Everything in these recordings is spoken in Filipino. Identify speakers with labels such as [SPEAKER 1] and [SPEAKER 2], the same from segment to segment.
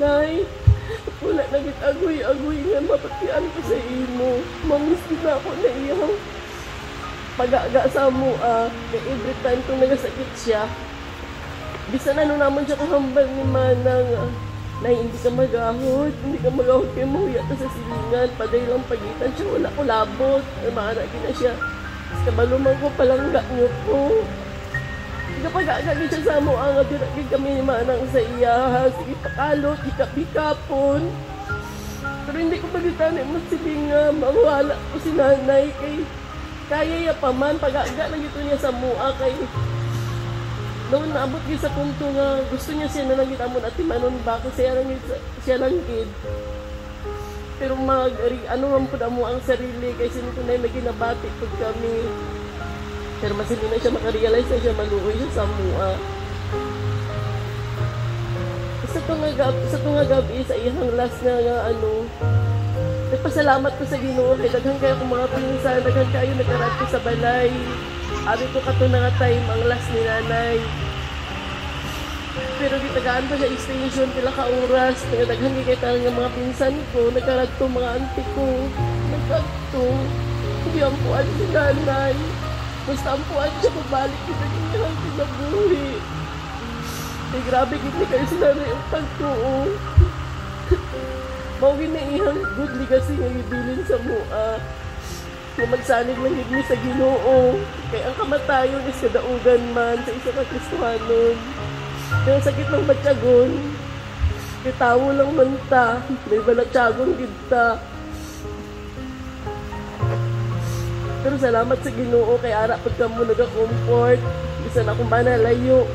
[SPEAKER 1] Nay, wala na gitagoy-agoy nga mapatian ko sa imo. Mamiss na ako na iyang pag-aga sa mua. Kaya every time kung nagasakit siya, bisan ano naman siya kahambal ni Manang, Nay, hindi ka magahod kay mahuya ta sa silingan, paday lang pagitan siya, wala ko labot, maanaki na siya. Kabaluman ko palangga niyo po. Kapag-agagin siya sa mo ang abiragin kami ni Manang sa iya. Sige, pakalot, ikap-ikapon. Pero hindi ko pagkitanin mo silingan, mawala ko si Nanay kay kaya ya pa man, pag-aga lang ito niya sa mua kay noon naabot niya sa punto nga gusto niya siya na lang itamon at timanon ba kasi siya lang kid. Pero ano man po na mo ang sarili kasi nito na may ginabati po kami. Pero mas hindi na siya makarealize na siya maluoy siya sa mua. Sa tunga gabi sa iyang last na nga nagpasalamat ko sa Ginoo kay daghan kayo kung mga pinsan, daghan kayo nagkarat ko sa balay. Abi ko kato na nga time ang last ni Nanay. Pero gitagaan pa siya extension pila ka oras. Daghan kay talang nga mga pinsan ko, nagkarat ko mga auntie ko. Nagkadto. Hindi ampuan si Nanay. Basta ampuan siya pabalik kita kanyang kinabuhi. Eh grabe gini kayo si Nanay ang pagtuo. Mawagin na ihang good legacy nga ibilin sa mua. Kung magsalig lang yun sa Ginoo. Kaya ang kamatayon is kadaugan man sa isa ka Kristohanon. Pero sakit ng batyagon, kaya tawo lang man ta, may balatyagon kita. Pero salamat sa Ginoo kay ara pag kamo nag-comfort. Bisan akong manalayo.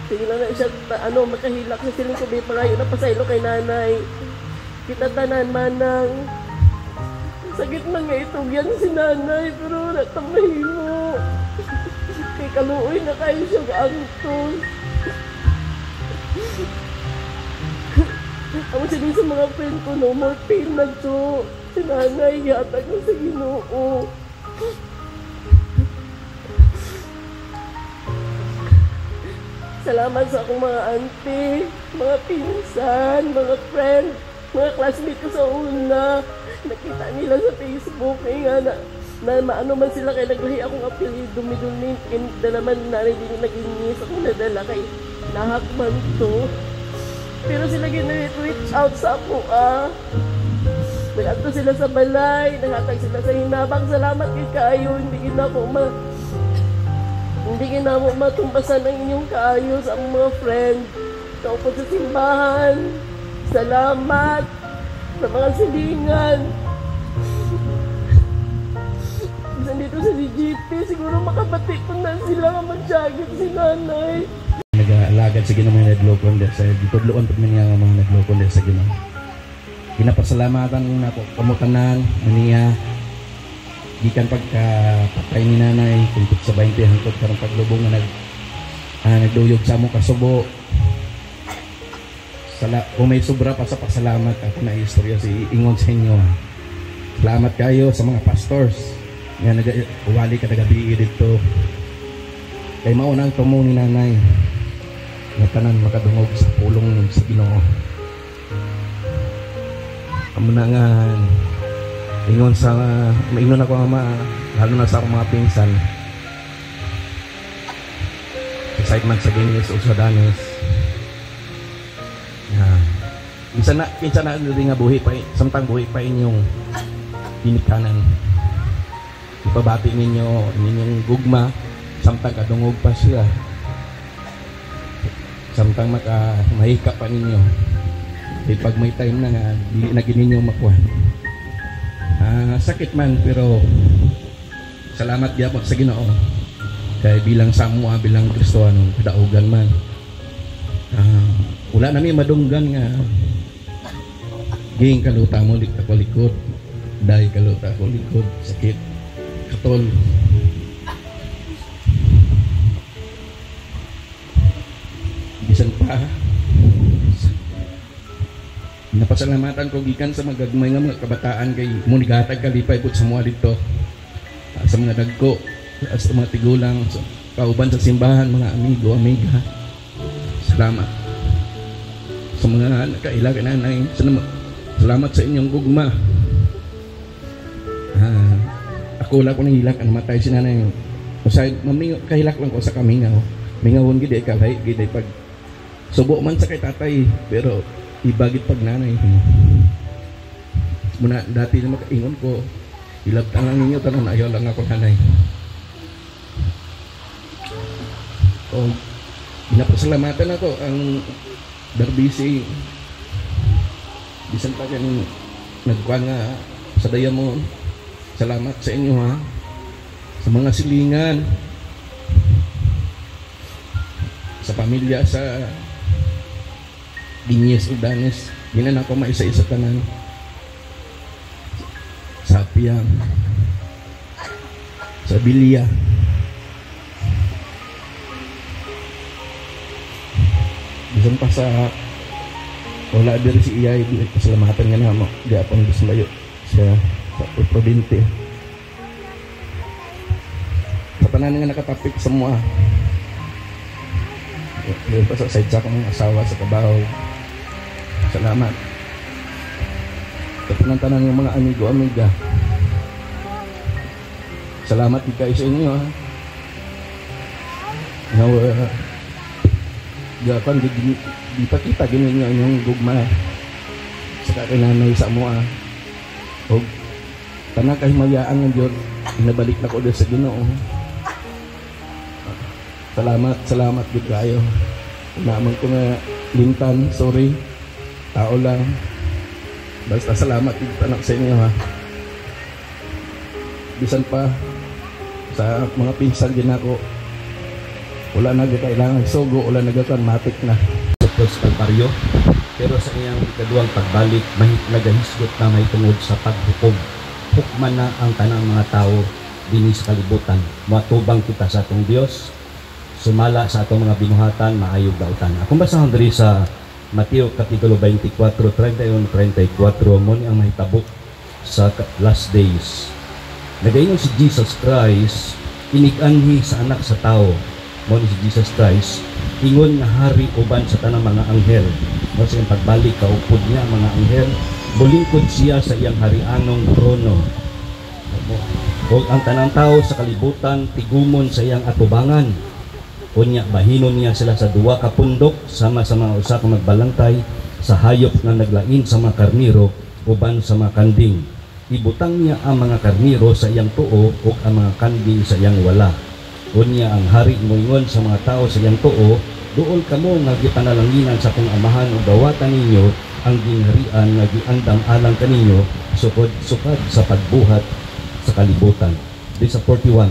[SPEAKER 1] Sige lang na siya, makahilak sa siling kubi pangayo na pasaylo kay Nanay. Kita tanan Manang. Sakit man nga itugyan si Nanay, pero natamahimo. Kay kaluoy na kayo siya kaangtol. Ako sabihin sa mga friend ko, no more pain na to. Si Nanay, yatag na sa Ginoo. Salamat sa akong mga auntie, mga pinsan, mga friend, mga classmate ko sa una. Nakita nila sa Facebook nga na maano man sila kay naglahi akong apelido midulin. Dala man na rin din nag-inis ako nadala kay nahakman to. Pero sila gina-reach out sa ako nag-ato sila sa balay, naghatag sila sa hinabang. Salamat kay kaayo, hindi na mo matumbasan ang inyong kaayo sa mga friend. Kaupod sa simbahan. Salamat sa mga silingan. Dito sa DGP, siguro makabati ko na sila nga masyagit si Nanay.
[SPEAKER 2] Nag-alagad sa Ginoo mga naglokon sa ditudloon pag niya mga naglokon sa Ginoo. Ginapasalamatan na po kamutanan niya gikan pagkapatay ni Nanay tungkol sa 20 hangtod karong paglubong na nagduyog sa mo kasubo. Kung may sobra pa sa pasalamat ako na istorya si ingon sa inyo. Salamat kayo sa mga pastors nga nag-uwali ka nagabi dito. Kay maunang tumo ni Nanay nga tanan makadungog sa pulong sa Ginoo. Amo na nga ingon ako nga lalo na sa akong mga pinsan sa man sa Ginis o sa Danes. Kinsa na nga buhi pa samtang buhi pa inyong ginikanan. Ipabati ninyong gugma samtang kadungog pa siya. Samtang mahika pa ninyo. Pag may time na nga dili na gininyo makuha. Sakit man pero salamat gyapon sa Ginoo. Kay bilang Samoa, bilang Kristohano, kadaugan man. Wala na mi madunggan nga ging kaluta mo ako likod. Dahil kaluta ko likod, sakit. Katol. Bisan pa napasalamatan ko gikan sa magagmay nga mga kabataan kay munigatag kalipay pud sa mga dito sa mga dagko sa mga tigulang sa kauban sa simbahan mga amigo amiga. Salamat sa mga nakailaga nanay. Salamat sa inyong gugma. Ako wala ko nang hilak, namatay si nanay. Usay, kahilak lang ko sa kamingaw. Mingawon gid ka lay gid pag subo man sa kay tatay, pero ibagit pag nanay. Muna dati na makaingon ko, ilabtan lang ninyo tanan, ayaw lang ako nanay. O pinapasalamatan ako ang Darbisi, bisan pa kan nagkuha nga sa Diamond. Salamat sa inyo ha, sa mga silingan, sa pamilya sa Dinyes Udanes. Ginan ako maisa-isa tanan sa Piang, sa Bilya, bisan pa sa wala diri si Iyay. Pasalamatan nga na mo di apang bismayo siya sa Prudente, sa tanan nga nakatapik semua. Yun pa sa side sa akong asawa sa Kabaw. Salamat sa tanan ng mga amigo-amiga. Salamat di kayo sa inyo ha. Now gapan di pa kita gini yung gugma sa kakinanay sa mo o tanang kahimayaan ng Diyos, inabalik na ko sa Ginoo. Salamat gid kayo. Naman ko nga lintan, sorry, tao lang, basta salamat gid tanak sa inyo ha. Bisan pa sa mga pinsan din ako, wala na kailangan sugo, wala na matik na sa pagbaryo, pero sa iyang ikaduhang pagbalik mahit nagahisgot na may tungod sa paghukom. Hukman na ang tanang mga tao dinhi sa kalibutan. Matubang kita sa atong Dios, sumala sa atong mga binuhatan, maayog dautan. Akong basahon diri sa Mateo Kapitulo 24, 31-34 mo ni ang mahitabo sa last days. Nagaingon si Jesus Christ, inig-anhi sa anak sa tao. Mo ni si Jesus Christ, ingon nga hari uban sa tanang mga anghel. Mo sa pagbalik kaupod niya mga anghel, bulingkod siya sa iyang harianong trono. O ang tanang tao sa kalibutan tigumon sa iyang atubangan. Unya bahinon niya sila sa duwa ka pundok sama sa mga usa ka magbalangkay sa hayop nga naglain sa mga karniro uban sa mga kanding. Ibutang niya ang mga karniro sa iyang tuo ug ang mga kanding sa iyang wala. Unya ang hari moingon sa mga tao sa iyang tuo, doon kamo nga gipanalanginan sa akong amahan ug dawatan ninyo ang gingharian nga giandam alang kaninyo sukad sa pagbuhat sa kalibutan. Di sa 41.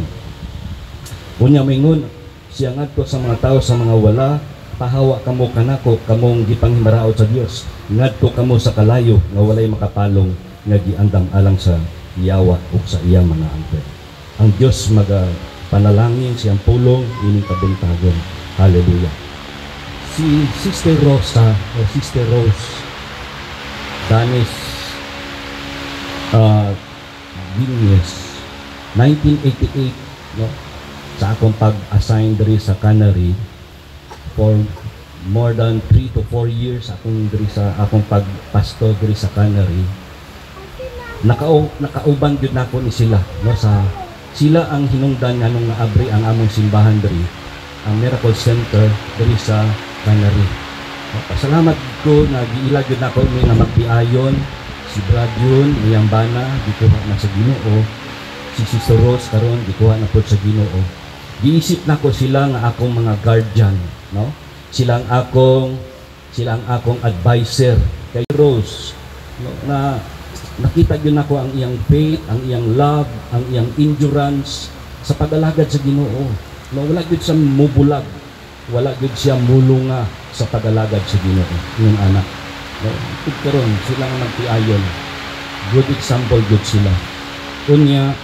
[SPEAKER 2] Unya moingon siya ngadto sa mga tao sa mga wala, pahawa kamo kanako kamong gipanghimaraot sa Dios. Ngadto kamo sa kalayo nga walay makapalong nga giandam alang sa yawa ug sa iyang mga angel. Ang Dios panalangin siyang pulong ining kabuntagon. Hallelujah. Si Sister Rosa o Sister Rose Danes Vinyes 1988 no, sa akong pag-assign diri sa Canary for more than 3 to 4 years akong diri sa akong pag-pastor diri sa Canary. Nakauban gyud nako ni sila no, sa sila ang hinungdan nga nung naabri ang among simbahan diri, ang Miracle Center diri sa Canary. Pasalamat ko na giila gyud nako ni nga magpiayon si Brad yun, iyang bana gikuha na sa Ginoo, si Sister Rose karon gikuha na pod sa Ginoo. Giisip nako sila nga akong mga guardian, no? Sila ang akong advisor kay Rose, no, na nakita gyud nako ang iyang faith, ang iyang love, ang iyang endurance sa pag-alagad sa Ginoo. No, wala gyud siya mubulag, wala gyud siya mulunga sa pag-alagad sa Ginoo. Iyang anak. No, karon sila nga nagtiayon. Good example gyud sila. Unya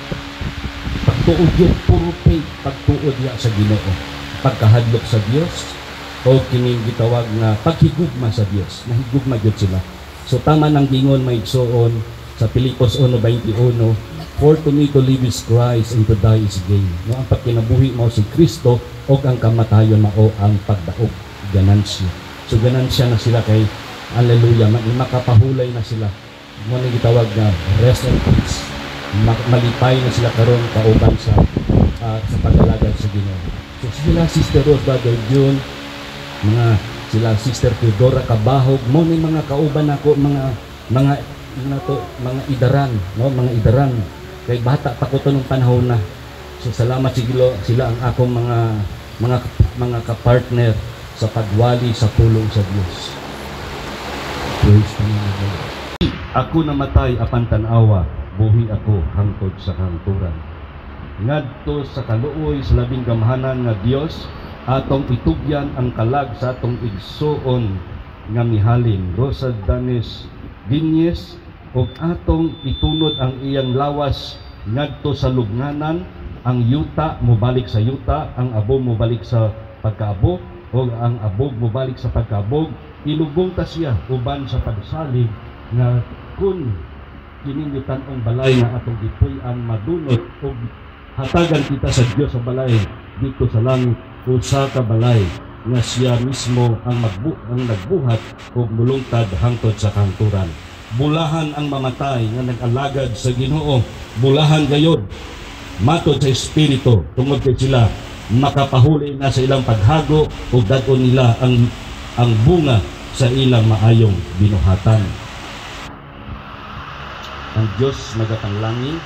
[SPEAKER 2] pagtuod gyud puro faith, pagtuod ya sa Ginoo, pagkahadlok sa Dios o kining gitawag nga paghigugma sa Dios. Nahigugma gyud sila. So tama nang gingon may igsoon sa Pilipos 1:21, for to me to live is Christ and to die is gain. No, ang pagkinabuhi mao si Kristo o ang kamatayon mao ang pagdaog, ganansya. So ganansya na sila kay Hallelujah. Makapahulay na sila. Muna gitawag na rest in peace. Malipay na sila karon kauban sa pag-alagad sa Ginoo. So sila Sister Rose, Brother June, sila Sister Teodora Kabahog, mo ni mga kauban ako, mga idaran, no, mga idaran. Kay bata pa ko to nung panahon na. So salamat sigilo sila ang akong mga kapartner sa pagwali sa pulong sa Dios. Praise the Lord. Ako namatay apan tan-awa, buhi ako hangtod sa kanturan. Ngadto sa kaluoy sa labing gamhanan nga Dios, atong itugyan ang kalag sa atong igsuon nga mihalin. Rosa Danes Dinyes, og atong itunod ang iyang lawas ngadto sa lubnganan. Ang yuta mobalik sa yuta, ang abo mobalik sa pagkaabog, o ang abog mobalik sa pagkaabog. Ilubong ta siya uban sa pagsalig nga kun kiningitan ang balay nga atong gipuy-an madunot o hatagan kita sa Dios sa balay dito sa langit, usa ka balay nga siya mismo ang nagbuhat o mulungtad hangtod sa kanturan. Bulahan ang mamatay nga nag-alagad sa Ginoo, bulahan gayod matod sa Espiritu, tungod kay sila makapahuli na sa ilang paghago o dagon nila ang bunga sa ilang maayong binuhatan. Ang Diyos nagapanglangin,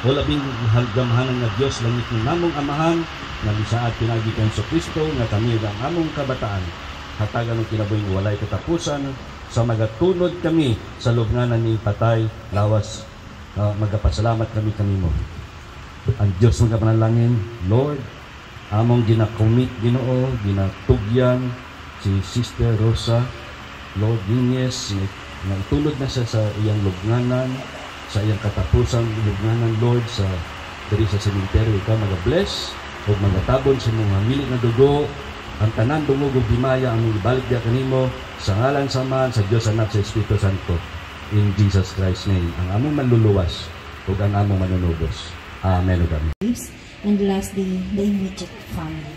[SPEAKER 2] o labing halgamhanan nga Diyos langit ni namong amahan, nga misaad pinagikan sa Kristo, nga kami ang among kabataan, hatagan ng kinabuhi walay katapusan, sa magatunod kami sa lubnganan ni patay, lawas, magapasalamat kami mo. Ang Diyos nagapanalangin, Lord, among ginakomit Ginoo, ginatugyan si Sister Rosa, Lord Dinyes, nga itulod na siya sa iyang lubnganan, sa iyang katapusang lubnganan, Lord, sa diri sa sementeryo. Ikaw mag-bless o magatabon sa mga milik na dugo, ang tanan dungog ug himaya ang ibalik diya kanimo sa ngalan sa Ama, sa Dios Anak, sa Espiritu Santo, in Jesus Christ's name. Ang among manluluwas ug ang among manunubos. Amen ug amen.
[SPEAKER 3] And lastly, the immediate family.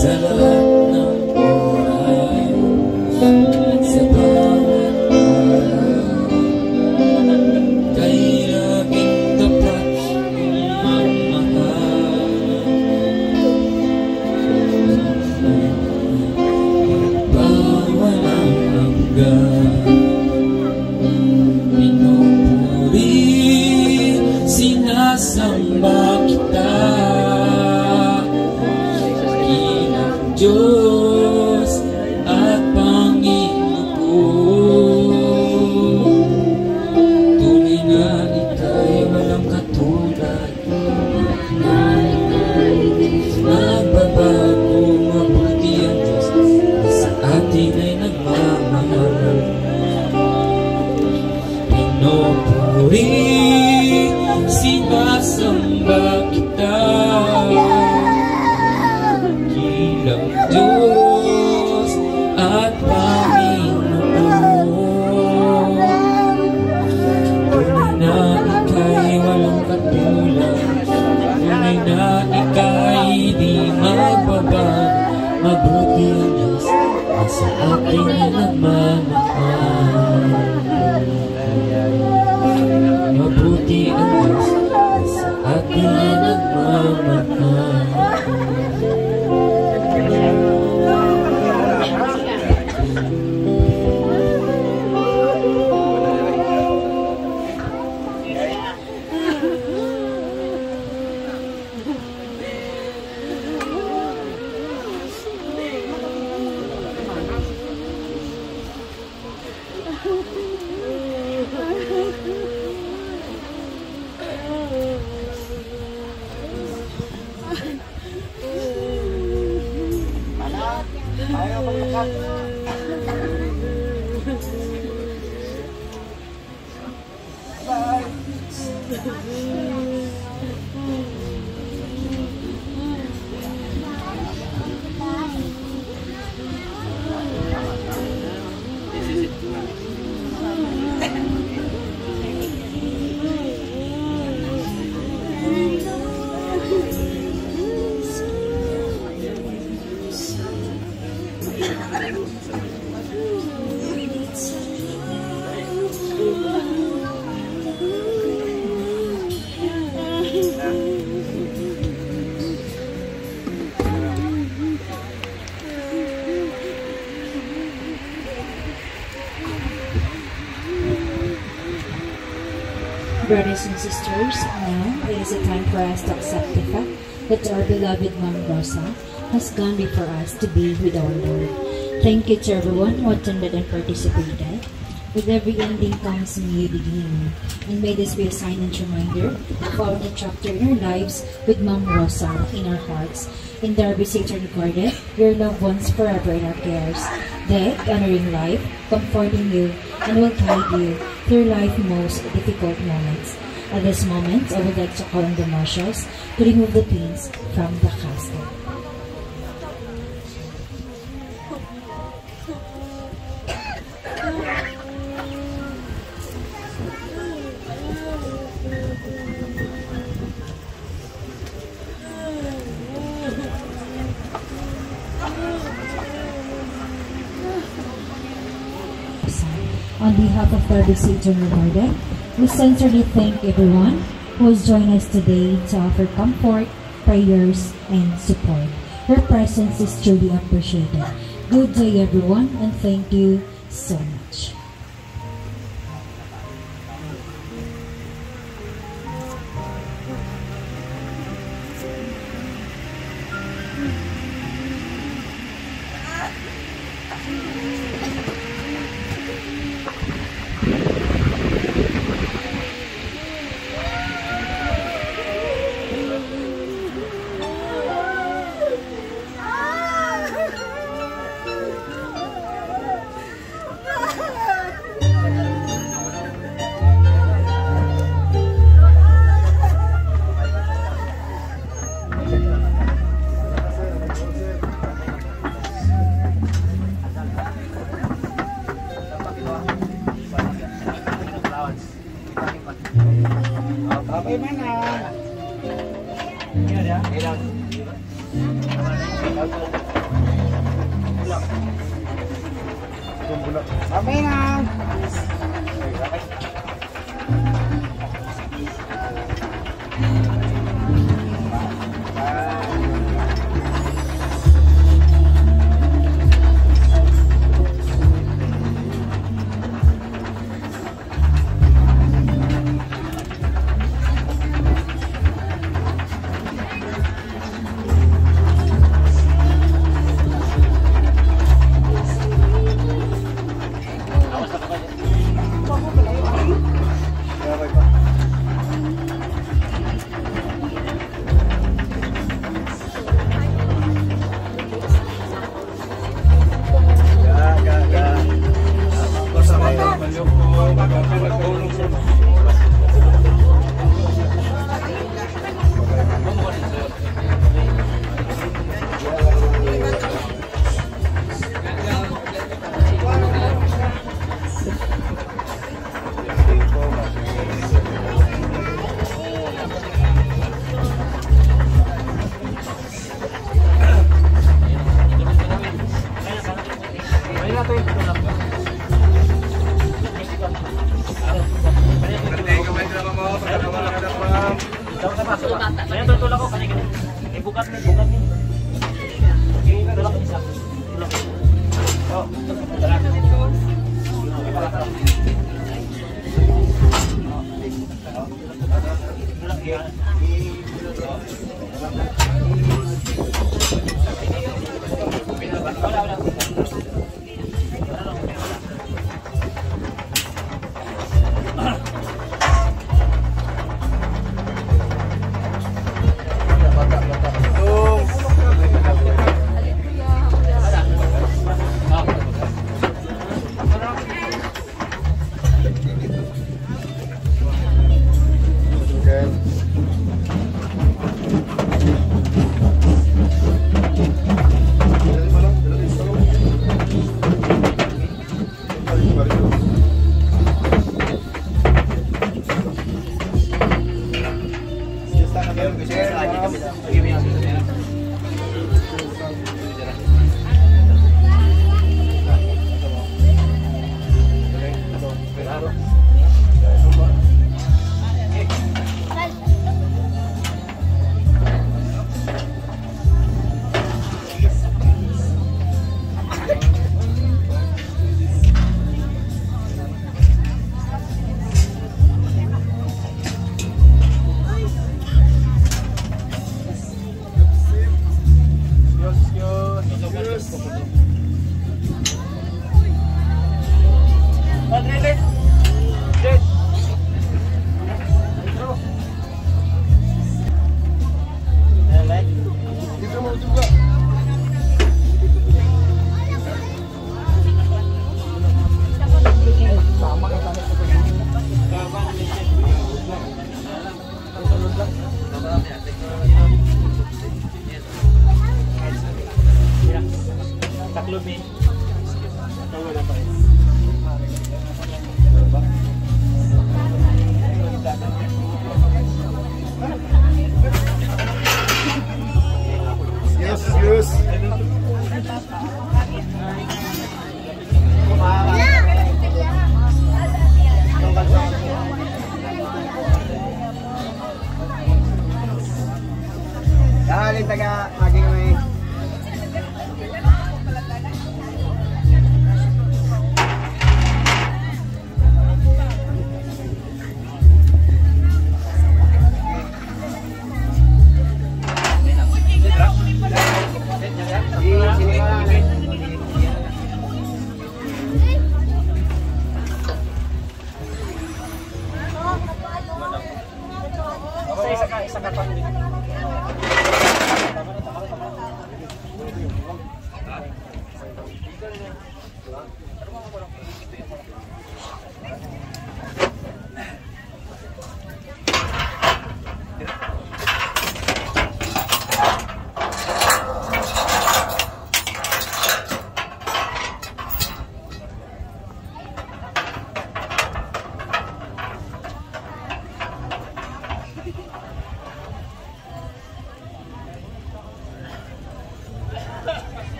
[SPEAKER 4] sa lahat ng oras, sa bawat araw, kay laging tapat mong magmahal. Walang hanggan, pinupuri, sinasamba kita, dakilang Diyos at Panginoon ko. Tunay na ika'y walang katulad, nagbabago, mabuti ang Diyos sa atin ay nagmamahal. Pinupuri, sinasamba kita, dakilang Diyos at Panginoon. Tunay na ika'y walang katulad, tunay na ika'y di magbabago, mabuti ang Diyos at sa atin ay nagmamahal. Mabuti ang Diyos at sa atin ay nagmamahal.
[SPEAKER 3] Brothers and sisters, now it is a time for us to accept the fact that our beloved Mom Rosa has gone before us to be with our Lord. Thank you to everyone who attended and participated. With every ending comes a new beginning, and may this be a sign and reminder of our new chapter in our lives with Mom Rosa in our hearts. In Derby Satan recorded, your loved ones forever in our cares. They, honoring life, comforting you, and will guide you through life's most difficult moments. At this moment, I would like to call on the marshals to remove the pins from the casket. On behalf of Derby Satan recorded, we sincerely thank everyone who has joined us today to offer comfort, prayers, and support. Your presence is truly appreciated. Good day, everyone, and thank you so much.
[SPEAKER 5] Okay, mana? Ini ada. Okay na.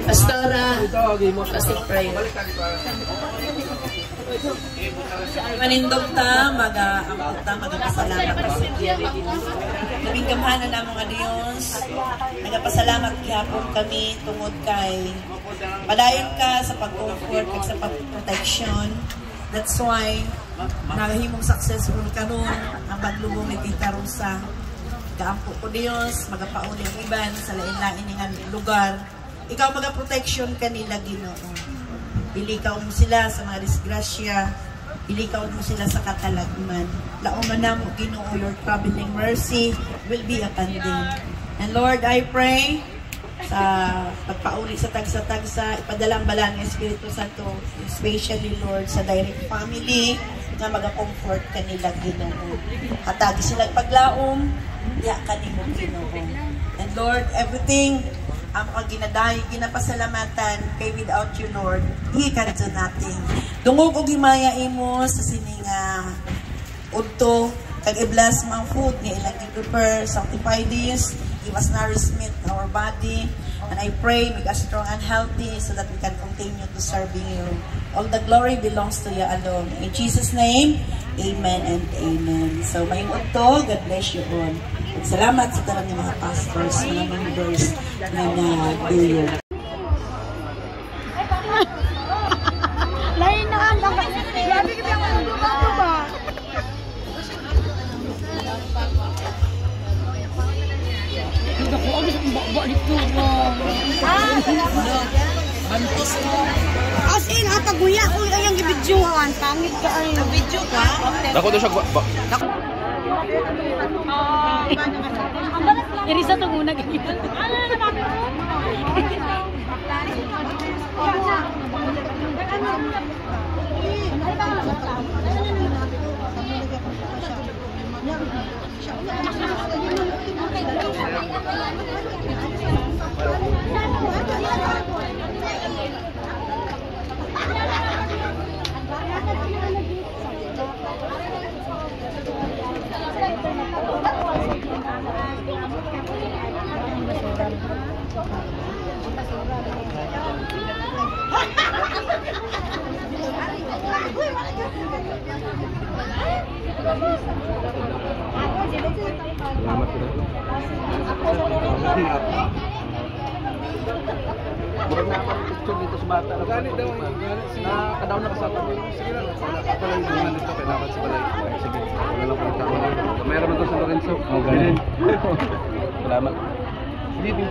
[SPEAKER 1] Pastora, Pastor prayer.
[SPEAKER 6] Manindog ta, magapasalamat ka sa Diyos. Labing gamhanan na mga Diyos. Nagapasalamat kihapon kami tungod kay padayon ka sa pag-comfort at sa pag-protection. That's why nagahimong successful karon ang paglubong ni Tita Rosa. Kaampo ko Diyos, magapauli ang iban sa lain-lain ng lugar. Ikaw magaprotection kanila, Ginoo. Ilikaw mo sila sa mga disgrasya. Ilikaw mo sila sa katalagman. Lauman na mo, Ginoo, your traveling mercy will be upon them. And Lord, I pray sa pagpauli sa tagsa-tagsa, ipadala ang bala ng Espiritu Santo, especially, Lord, sa direct family, na mag-comfort kanila, Ginoo. Hatagi sila paglaom, diya kanimo, Ginoo. And Lord, everything ang ginadahi, ginapasalamatan kay without you, Lord, he can do nothing. Dungog o gimaya imo sa sining udto, kag i-bless mga food nga ilang i-prepare, sanctify this, give us nourishment in our body, and I pray make us strong and healthy so that we can continue to serving you. All the glory belongs to you alone. In Jesus' name, amen and amen. So, may udto, God bless you all. Salamat sa tarang mga pastors, mga members na nag-duyo.
[SPEAKER 7] Lain na ang dapat. Sabi ko yung ano ba? Hindi ko agos ang bakba dito ba? Bantis ko. As in, ataguya ko yung i-videohan. Pangit ka ay.
[SPEAKER 6] Video ka?
[SPEAKER 5] Dako to siya.
[SPEAKER 7] Irisa to muna ganyan.
[SPEAKER 5] Salamat po. Murag na ako picture dito sa bata. Ganit daw. Nakadaw na kasama. Sige lang. Ako lang yung mga dito. Kailangan sa balay. Sige. Wala lang po tama. Mayroon naman ito sa Lorenzo. Salamat. Dito.